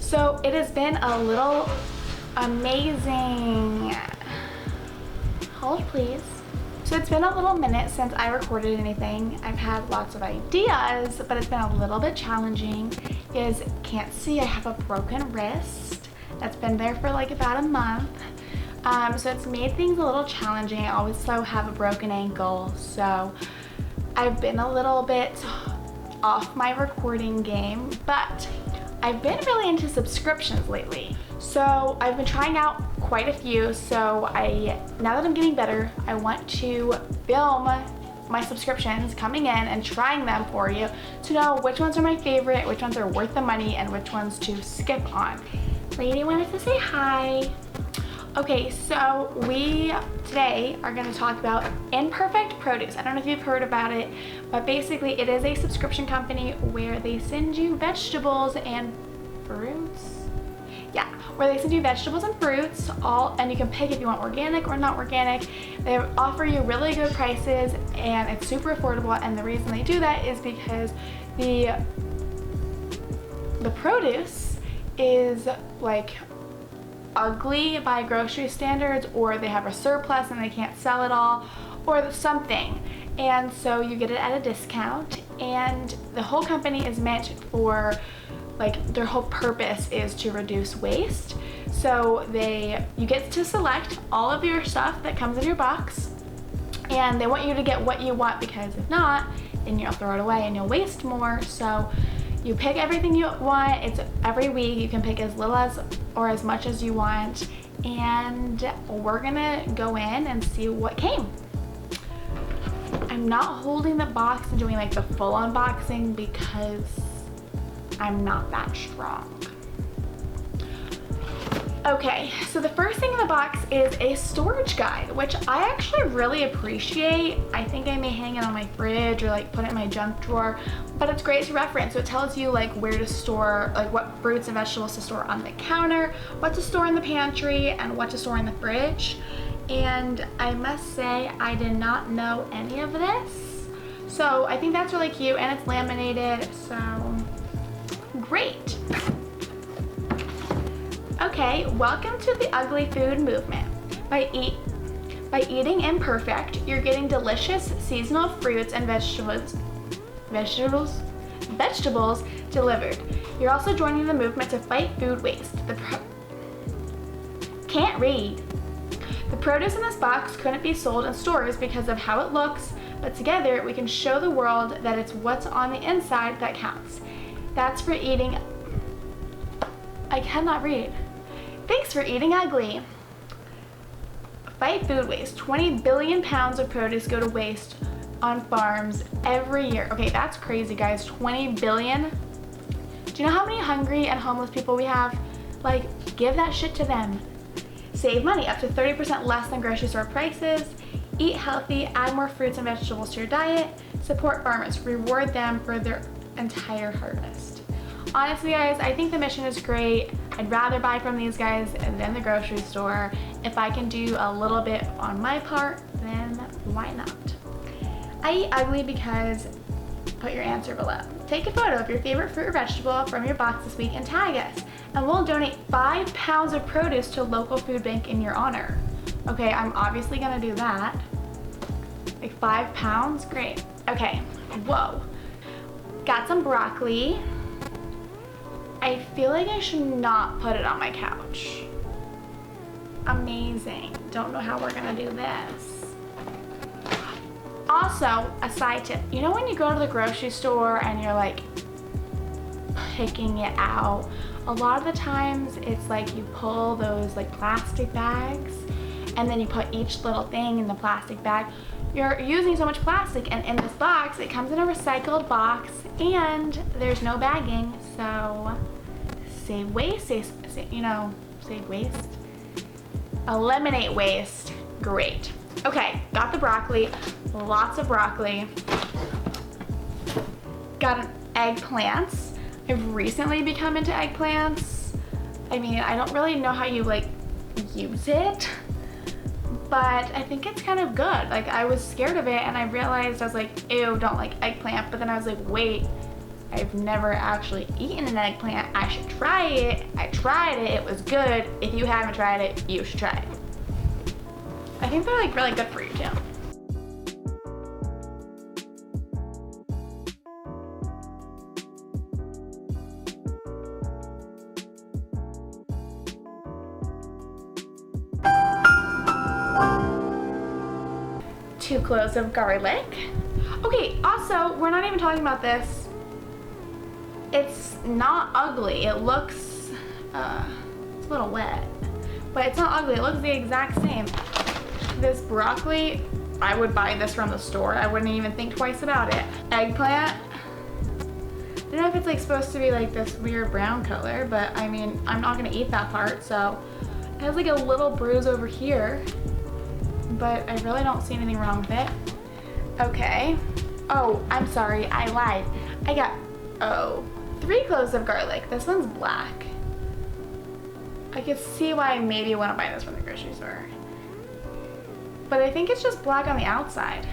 So it has been a little amazing. Hold please. So it's been a little minute since I recorded anything. I've had lots of ideas, but it's been a little bit challenging. You guys can't see I have a broken wrist that's been there for like about a month. So it's made things a little challenging. I also have a broken ankle, so I've been a little bit off my recording game, but I've been really into subscriptions lately. So I've been trying out quite a few, so now that I'm getting better, I want to film my subscriptions coming in and trying them for you to know which ones are my favorite, which ones are worth the money, and which ones to skip on. Lady wanted to say hi. Okay, so we today are going to talk about Imperfect Produce. I don't know if you've heard about it, but basically it is a subscription company where they send you vegetables and fruits. Yeah, where they send you vegetables and fruits, and you can pick if you want organic or not organic. They offer you really good prices and it's super affordable, and the reason they do that is because the produce is like ugly by grocery standards, or they have a surplus and they can't sell it all, or something, and so you get it at a discount. And the whole company is meant for, like, their whole purpose is to reduce waste. So you get to select all of your stuff that comes in your box, and they want you to get what you want, because if not, then you'll throw it away and you'll waste more. So you pick everything you want. It's every week. You can pick as little as or as much as you want, and we're gonna go in and see what came. I'm not holding the box and doing like the full unboxing because I'm not that strong. Okay, so the first thing in the box is a storage guide, which I actually really appreciate. I think I may hang it on my fridge or like put it in my junk drawer, but it's great to reference. So it tells you like where to store, like what fruits and vegetables to store on the counter, what to store in the pantry, and what to store in the fridge. And I must say, I did not know any of this. So I think that's really cute, and it's laminated, so great. Okay, welcome to the ugly food movement. By eating imperfect, you're getting delicious seasonal fruits and vegetables delivered. You're also joining the movement to fight food waste. Can't read. The produce in this box couldn't be sold in stores because of how it looks, but together we can show the world that it's what's on the inside that counts. That's for eating. I cannot read. Thanks for eating ugly. Fight food waste. 20 billion pounds of produce go to waste on farms every year. Okay, that's crazy, guys. 20 billion. Do you know how many hungry and homeless people we have? Like, give that shit to them. Save money, up to 30% less than grocery store prices. Eat healthy, add more fruits and vegetables to your diet. Support farmers, reward them for their entire harvest. Honestly, guys, I think the mission is great. I'd rather buy from these guys than the grocery store. If I can do a little bit on my part, then why not? I eat ugly because, put your answer below. Take a photo of your favorite fruit or vegetable from your box this week and tag us, and we'll donate 5 pounds of produce to a local food bank in your honor. Okay, I'm obviously gonna do that. Like 5 pounds, great. Okay, whoa. Got some broccoli. I feel like I should not put it on my couch. Amazing. Don't know how we're gonna do this. Also, a side tip. You know when you go to the grocery store and you're like picking it out? A lot of the times it's like you pull those like plastic bags and then you put each little thing in the plastic bag. You're using so much plastic, and in this box, it comes in a recycled box and there's no bagging, so save waste, save waste. Eliminate waste, great. Okay, got the broccoli, lots of broccoli. Got an eggplants. I've recently become into eggplants. I mean, I don't really know how you like use it, but I think it's kind of good. Like, I was scared of it and I realized I was like, ew, don't like eggplant, but then I was like, wait, I've never actually eaten an eggplant. I should try it. I tried it, it was good. If you haven't tried it, you should try it. I think they're like really good for you too. Two cloves of garlic. Okay, also, we're not even talking about this. It's not ugly. It looks, it's a little wet, but it's not ugly. It looks the exact same. This broccoli, I would buy this from the store. I wouldn't even think twice about it. Eggplant, I don't know if it's like supposed to be like this weird brown color, but I mean, I'm not gonna eat that part, so it has like a little bruise over here, but I really don't see anything wrong with it. Okay. Oh, I'm sorry, I lied. I got, 3 cloves of garlic. This one's black. I could see why I maybe want to buy this from the grocery store. But I think it's just black on the outside.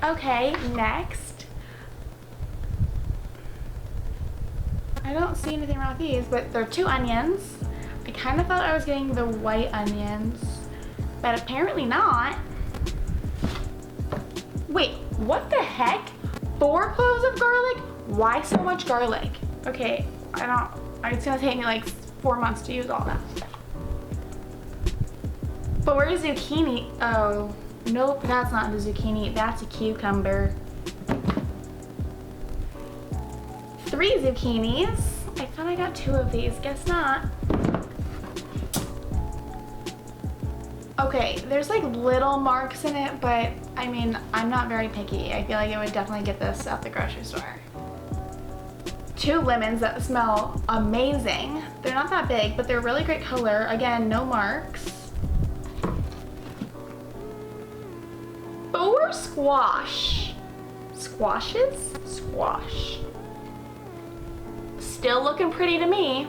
Okay, next. I don't see anything wrong with these, but they're 2 onions. I kind of thought I was getting the white onions, but apparently not. Wait, what the heck? 4 cloves of garlic? Why so much garlic? Okay, it's gonna take me like 4 months to use all that. But where's zucchini? Oh, nope, that's not the zucchini, that's a cucumber. 3 zucchinis. I thought I got 2 of these, guess not. Okay, there's like little marks in it, but I mean, I'm not very picky. I feel like I would definitely get this at the grocery store. 2 lemons that smell amazing. They're not that big, but they're really great color. Again, no marks. 4 squash. Squashes? Squash. Still looking pretty to me.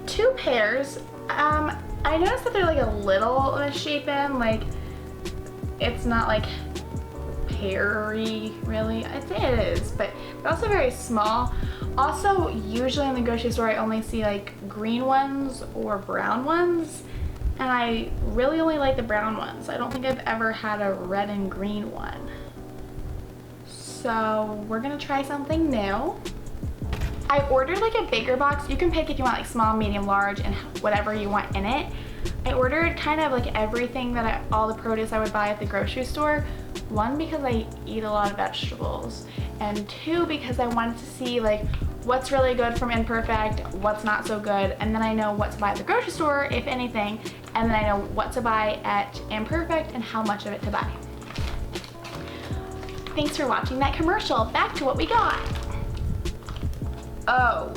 2 pears. I noticed that they're like a little misshapen, like it's not like pear-y really. I'd say it is, but they're also very small. Also, usually in the grocery store I only see like green ones or brown ones, and I really only like the brown ones. I don't think I've ever had a red and green one. So we're gonna try something new. I ordered like a bigger box. You can pick if you want like small, medium, large, and whatever you want in it. I ordered kind of like everything that all the produce I would buy at the grocery store. 1, because I eat a lot of vegetables, and 2, because I wanted to see like what's really good from Imperfect, what's not so good, and then I know what to buy at the grocery store, if anything, and then I know what to buy at Imperfect and how much of it to buy. Thanks for watching that commercial. Back to what we got. Oh.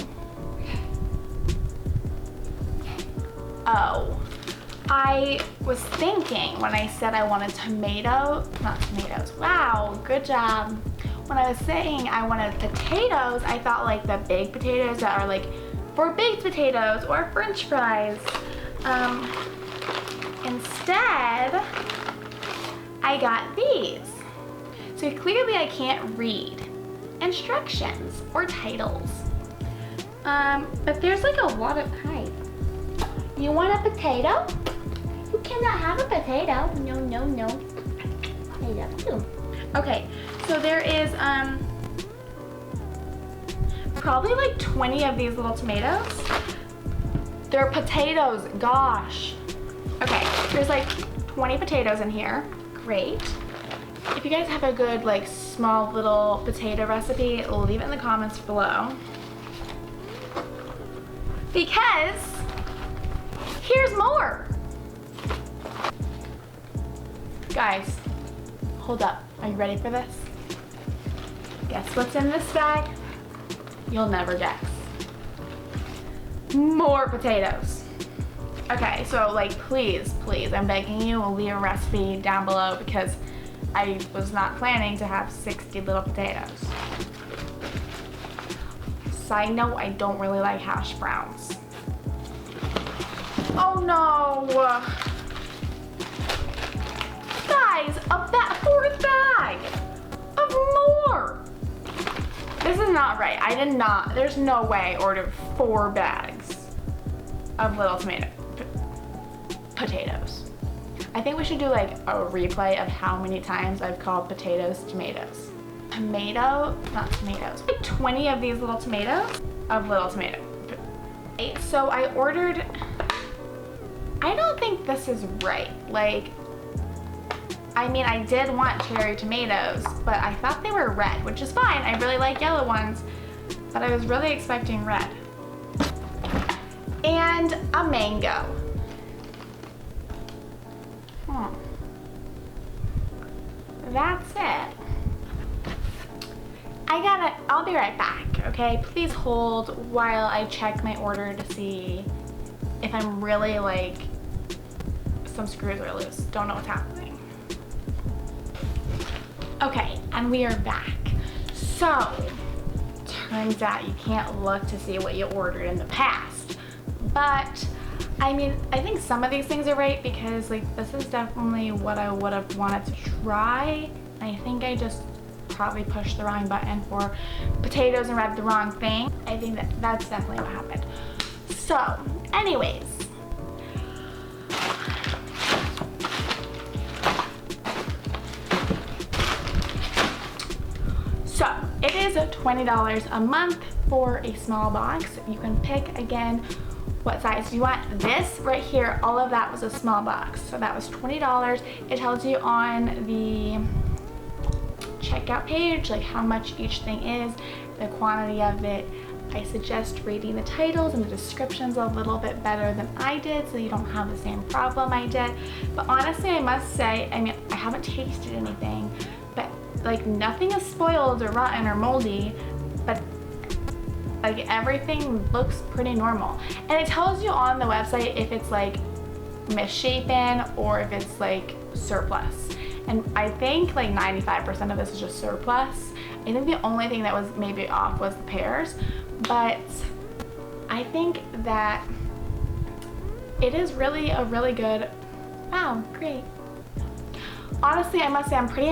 I was thinking when I said I wanted not tomatoes, wow, good job. When I was saying I wanted potatoes, I thought like the big potatoes that are like for baked potatoes or French fries. Instead, I got these. So clearly I can't read instructions or titles. But there's like a lot of, hi. You want a potato? You cannot have a potato. No, no, no. I love you. Okay, so there is probably like 20 of these little tomatoes. They're potatoes, gosh. Okay, there's like 20 potatoes in here. Great. If you guys have a good like small little potato recipe, leave it in the comments below. Because here's more. Guys, hold up. Are you ready for this? Guess what's in this bag? You'll never guess. More potatoes. Okay, so like please, I'm begging you, leave a recipe down below because I was not planning to have 60 little potatoes. Side note, I don't really like hash browns. Oh no! Guys, a 4th bag of more! This is not right. I did not, there's no way I ordered 4 bags of little potatoes. I think we should do like a replay of how many times I've called potatoes tomatoes. Tomato, not tomatoes. Like 20 of these little tomatoes of little tomato. So I ordered, I don't think this is right. Like, I mean, I did want cherry tomatoes, but I thought they were red, which is fine. I really like yellow ones, but I was really expecting red. And a mango. That's it. I'll be right back, okay? Please hold while I check my order to see if I'm really like, some screws are loose. Don't know what's happening. Okay, and we are back. So, turns out you can't look to see what you ordered in the past. But, I mean, I think some of these things are right because like this is definitely what I would have wanted to try. I think I just probably pushed the wrong button for potatoes and read the wrong thing. I think that's definitely what happened. So, anyways. So, it is $20 a month for a small box. You can pick, again, what size you want. This right here, all of that was a small box. So that was $20. It tells you on the checkout page like how much each thing is, the quantity of it. I suggest reading the titles and the descriptions a little bit better than I did so you don't have the same problem I did. But honestly, I must say, I mean, I haven't tasted anything, but like nothing is spoiled or rotten or moldy, but like everything looks pretty normal. And it tells you on the website if it's like misshapen or if it's like surplus. And I think like 95% of this is just surplus. I think the only thing that was maybe off was the pears, but I think that it is really a really good, wow, great. Honestly, I must say I'm pretty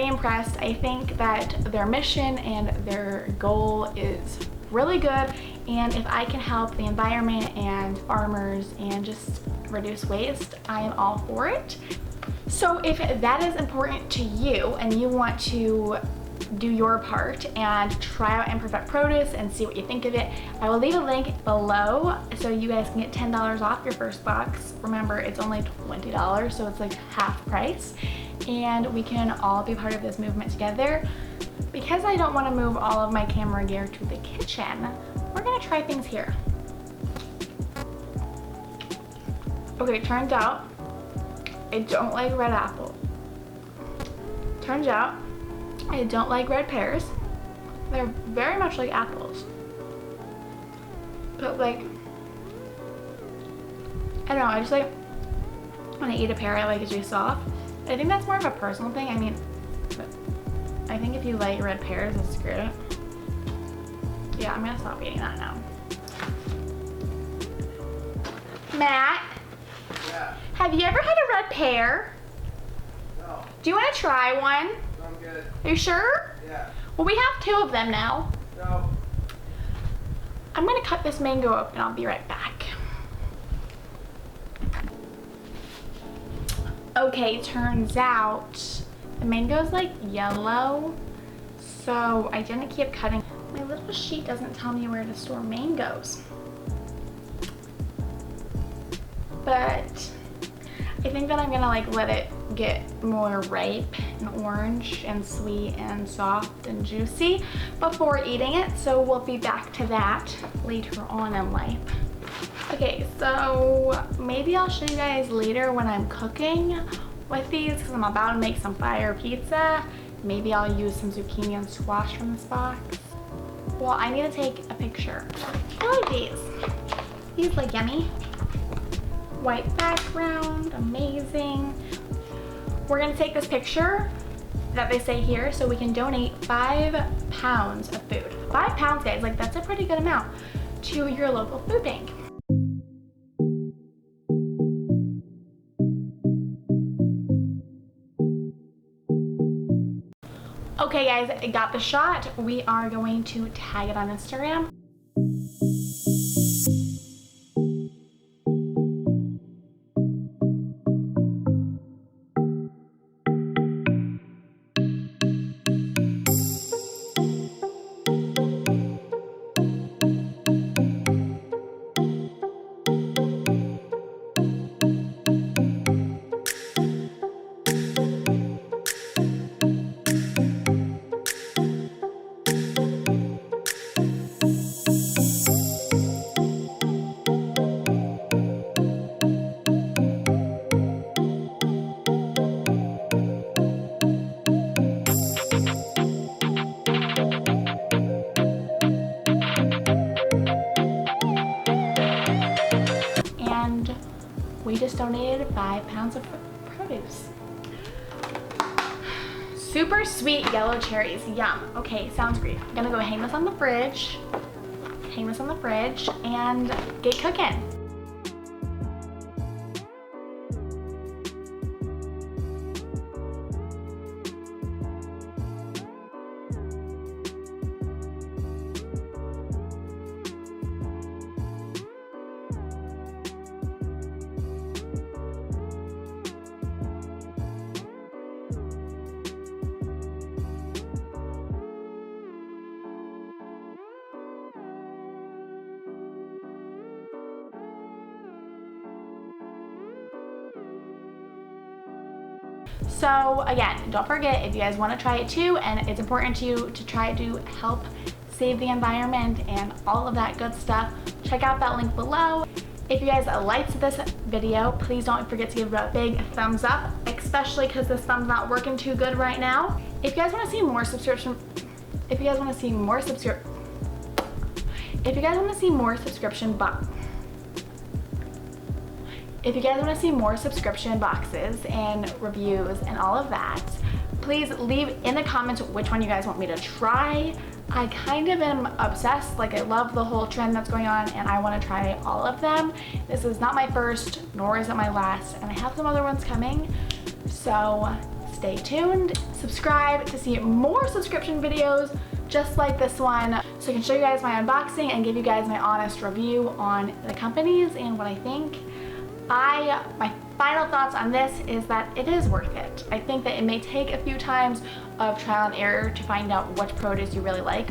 impressed. I think that their mission and their goal is really good, and if I can help the environment and farmers and just reduce waste, I am all for it. So if that is important to you and you want to do your part and try out Imperfect Produce and see what you think of it, I will leave a link below so you guys can get $10 off your first box. Remember, it's only $20, so it's like half price, and we can all be part of this movement together. Because I don't want to move all of my camera gear to the kitchen, we're gonna try things here. Okay, turns out I don't like red apple. Turns out I don't like red pears. They're very much like apples. But like, I don't know, I just like, when I eat a pear, I like it to be soft. I think that's more of a personal thing. I mean, I think if you like red pears, then screw it. Yeah, I'm gonna stop eating that now. Matt? Yeah. Have you ever had a red pear? No. Do you want to try one? I'm good. Are you sure? Yeah. Well, we have 2 of them now. No. I'm gonna cut this mango open. I'll be right back. Okay, turns out the mango's like yellow, so I didn't keep cutting. My little sheet doesn't tell me where to store mangoes. But I think that I'm gonna like let it get more ripe and orange and sweet and soft and juicy before eating it. So we'll be back to that later on in life. Okay, so maybe I'll show you guys later when I'm cooking with these because I'm about to make some fire pizza. Maybe I'll use some zucchini and squash from this box. Well, I need to take a picture. I like these. These look yummy. White background, amazing. We're gonna take this picture that they say here so we can donate 5 pounds of food. 5 pounds, guys, like that's a pretty good amount to your local food bank. Okay guys, I got the shot. We are going to tag it on Instagram. And we just donated 5 pounds of produce. Super sweet yellow cherries, yum. Okay, sounds great. I'm gonna go hang this on the fridge, and get cooking. So again, don't forget, if you guys want to try it too, and it's important to you to try to help save the environment and all of that good stuff, check out that link below. If you guys liked this video, please don't forget to give it a big thumbs up, especially because this thumb's not working too good right now. If you guys want to see more subscription boxes and reviews and all of that, please leave in the comments which one you guys want me to try. I kind of am obsessed, like I love the whole trend that's going on and I want to try all of them. This is not my first, nor is it my last, and I have some other ones coming, so stay tuned. Subscribe to see more subscription videos just like this one, so I can show you guys my unboxing and give you guys my honest review on the companies and what I think. My final thoughts on this is that it is worth it. I think that it may take a few times of trial and error to find out which produce you really like,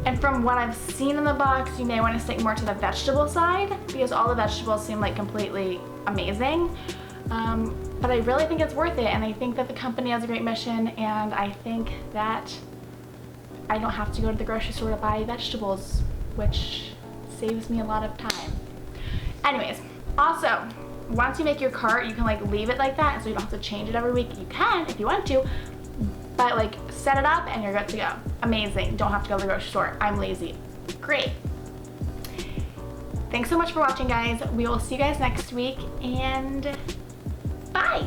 and from what I've seen in the box, you may want to stick more to the vegetable side because all the vegetables seem like completely amazing. But I really think it's worth it, and I think that the company has a great mission, and I think that I don't have to go to the grocery store to buy vegetables, which saves me a lot of time. Anyways, also, once you make your cart, you can like leave it like that, so you don't have to change it every week. You can if you want to, but like set it up and you're good to go. Amazing. Don't have to go to the grocery store. I'm lazy. Great. Thanks so much for watching, guys. We will see you guys next week, and bye.